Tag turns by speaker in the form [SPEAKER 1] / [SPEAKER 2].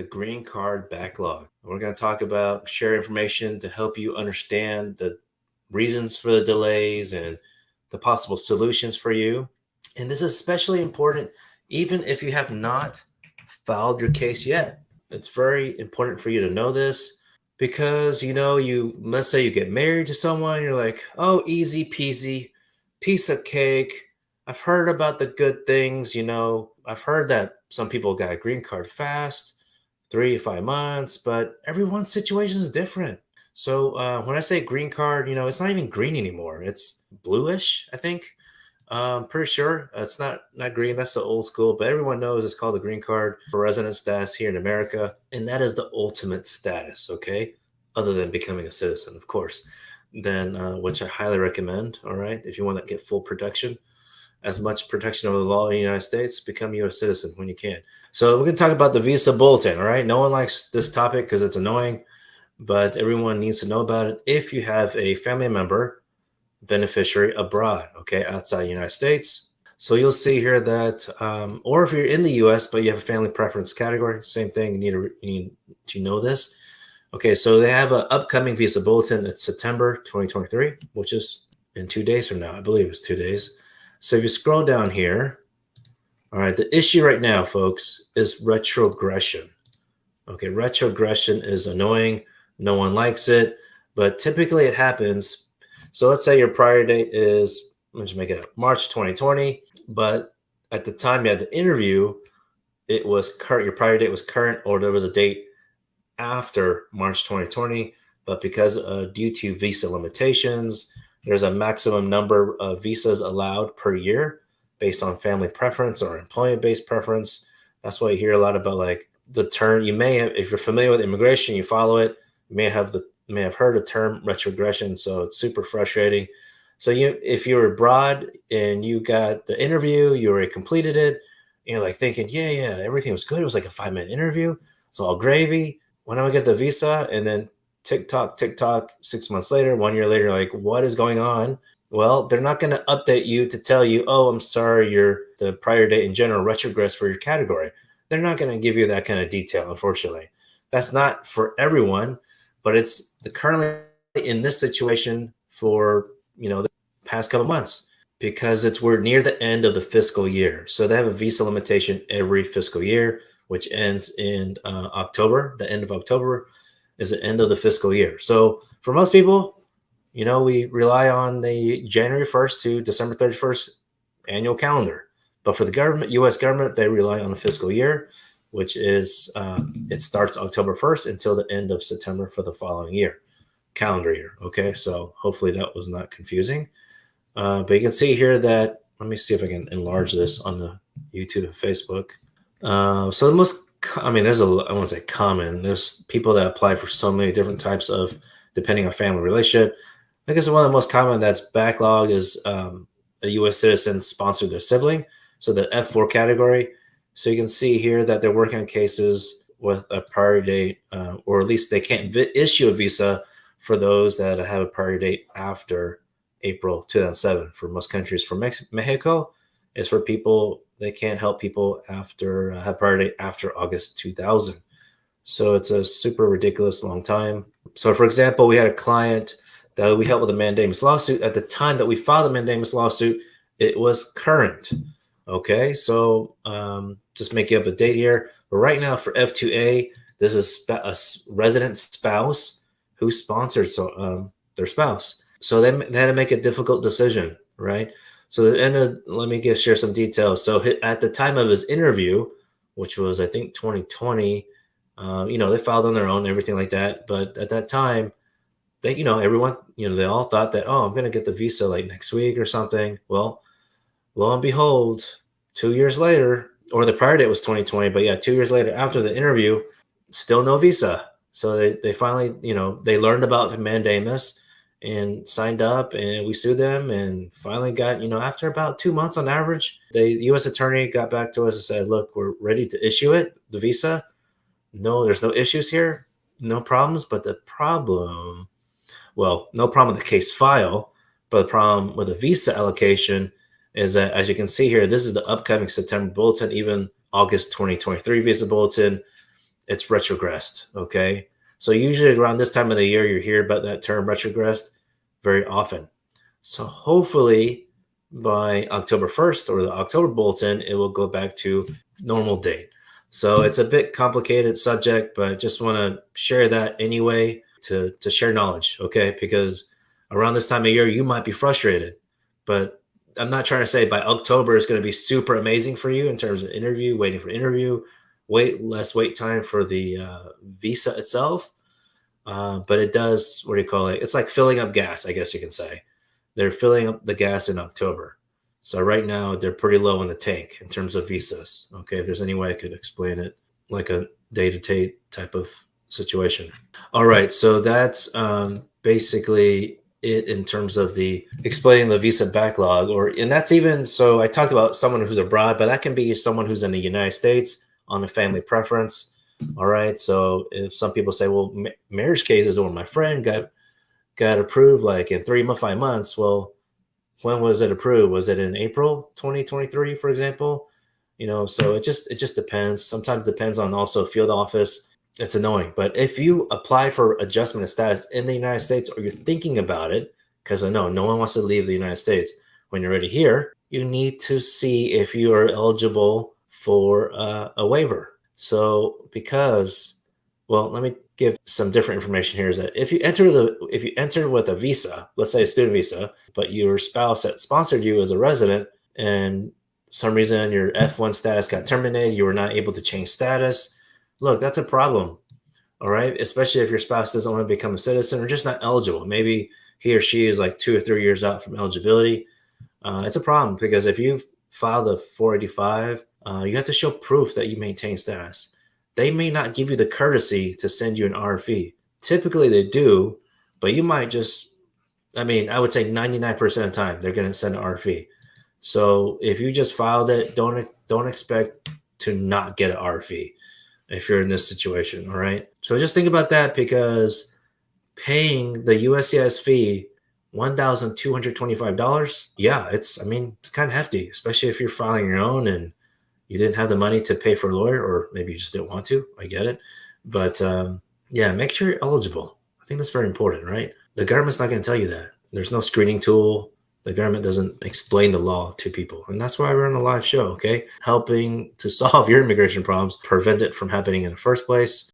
[SPEAKER 1] the green card backlog. We're going to talk about share information to help you understand the reasons for the delays and the possible solutions for you. And this is especially important even if you have not filed your case yet. It's very important for you to know this because let's say you get married to someone, you're like, oh, easy peasy, piece of cake. I've heard about the good things. I've heard that some people got a green card fast, 3 to 5 months, but everyone's situation is different. So when I say green card, it's not even green anymore. It's bluish, I think. Pretty sure it's not green. That's the old school, but everyone knows it's called the green card for resident status here in America, and that is the ultimate status. Okay, other than becoming a citizen, of course. Then, which I highly recommend. All right, if you want to get full protection, as much protection of the law in the United States, become a U.S. citizen when you can. So we're going to talk about the visa bulletin. All right, no one likes this topic because it's annoying, but everyone needs to know about it. If you have a family member beneficiary abroad, okay, outside the United States. So you'll see here that, or if you're in the U.S. but you have a family preference category, same thing. You need to know this. Okay, so they have an upcoming visa bulletin. It's September 2023, which is in 2 days from now. I believe it's 2 days. So if you scroll down here, all right, the issue right now, folks, is retrogression. Okay, retrogression is annoying. No one likes it, but typically it happens. So let's say your prior date is, let's make it up, March 2020, but at the time you had the interview, it was current. Your prior date was current, or there was a date after March 2020, but because due to visa limitations, there's a maximum number of visas allowed per year based on family preference or employment-based preference. That's why you hear a lot about like the term. You may have, if you're familiar with immigration, you follow it. You may have heard the term retrogression, so it's super frustrating. So if you're abroad and you got the interview, you already completed it, and you're like thinking, yeah, everything was good. It was like a 5-minute interview. It's all gravy. When am I get the visa? And then tick tock, 6 months later, 1 year later, like what is going on? Well, they're not going to update you to tell you, oh, I'm sorry, the prior date in general retrogressed for your category. They're not going to give you that kind of detail, unfortunately. That's not for everyone. But it's currently in this situation for, the past couple of months because we're near the end of the fiscal year. So they have a visa limitation every fiscal year, which ends in October. The end of October is the end of the fiscal year. So for most people, we rely on the January 1st to December 31st annual calendar. But for the government, U.S. government, they rely on the fiscal year, which is it starts October 1st until the end of September for the following year, calendar year. Okay, so hopefully that was not confusing. But you can see here that, let me see if I can enlarge this on the YouTube and Facebook. So the most, I won't say common, there's people that apply for so many different types of, depending on family relationship. I guess one of the most common that's backlog is a U.S. citizen sponsored their sibling. So the F4 category. So you can see here that they're working on cases with a prior date, or at least they can't issue a visa for those that have a prior date after April 2007. For most countries, for Mexico, is for people, they can't help people after have prior date after August 2000. So it's a super ridiculous long time. So for example, we had a client that we helped with a mandamus lawsuit. At the time that we filed the mandamus lawsuit, it was current. Okay, so just make you up a date here. But right now for F2A, this is a resident spouse who sponsored their spouse. So they had to make a difficult decision, right? So let me share some details. So at the time of his interview, which was I think 2020, they filed on their own, everything like that. But at that time, everyone, they all thought that, oh, I'm going to get the visa like next week or something. Well, lo and behold, 2 years later, or the prior date was 2020, but yeah, 2 years later after the interview, still no visa. So they finally, they learned about mandamus and signed up, and we sued them and finally got, after about 2 months on average, the U.S. attorney got back to us and said, look, we're ready to issue it, the visa. No, there's no issues here, no problems. But no problem with the case file, but the problem with the visa allocation is that, as you can see here, this is the upcoming September bulletin, even August 2023 visa bulletin. it's retrogressed. Okay. So usually around this time of the year, you hear about that term retrogressed very often. So hopefully by October 1st or the October bulletin, it will go back to normal date. So it's a bit complicated subject, but just want to share that anyway to share knowledge, okay? Because around this time of year, you might be frustrated, but I'm not trying to say by October it's going to be super amazing for you in terms of interview, waiting for interview, less wait time for the visa itself. But it does, what do you call it? It's like filling up gas, I guess you can say. They're filling up the gas in October. So right now they're pretty low in the tank in terms of visas. Okay, if there's any way I could explain it like a day-to-day type of situation. All right, so that's basically it in terms of the explaining the visa backlog. And that's even, so I talked about someone who's abroad, but that can be someone who's in the United States on a family preference. All right, so if some people say, well, marriage cases, or my friend got approved like in 5 months. Well, when was it approved? Was it in April 2023, for example? So it just depends. Sometimes it depends on also field office. It's annoying. But if you apply for adjustment of status in the United States, or you're thinking about it, because I know no one wants to leave the United States, when you're already here, you need to see if you are eligible for a waiver. So well, let me give some different information here. Is that if you enter with a visa, let's say a student visa, but your spouse that sponsored you as a resident, and some reason your F1 status got terminated, you were not able to change status. Look, that's a problem. All right, especially if your spouse doesn't want to become a citizen or just not eligible. Maybe he or she is like 2 or 3 years out from eligibility. It's a problem because if you filed a 485, you have to show proof that you maintain status. They may not give you the courtesy to send you an RFE. Typically they do, but you might just, I would say 99% of the time they're going to send an RFE. So if you just filed it, don't expect to not get an RFE if you're in this situation. All right. So just think about that, because paying the USCIS fee, $1,225. Yeah, it's kind of hefty, especially if you're filing your own and you didn't have the money to pay for a lawyer, or maybe you just didn't want to. I get it. But yeah, make sure you're eligible. I think that's very important, right? The government's not going to tell you that. There's no screening tool. The government doesn't explain the law to people. And that's why we're on a live show, okay? Helping to solve your immigration problems, prevent it from happening in the first place.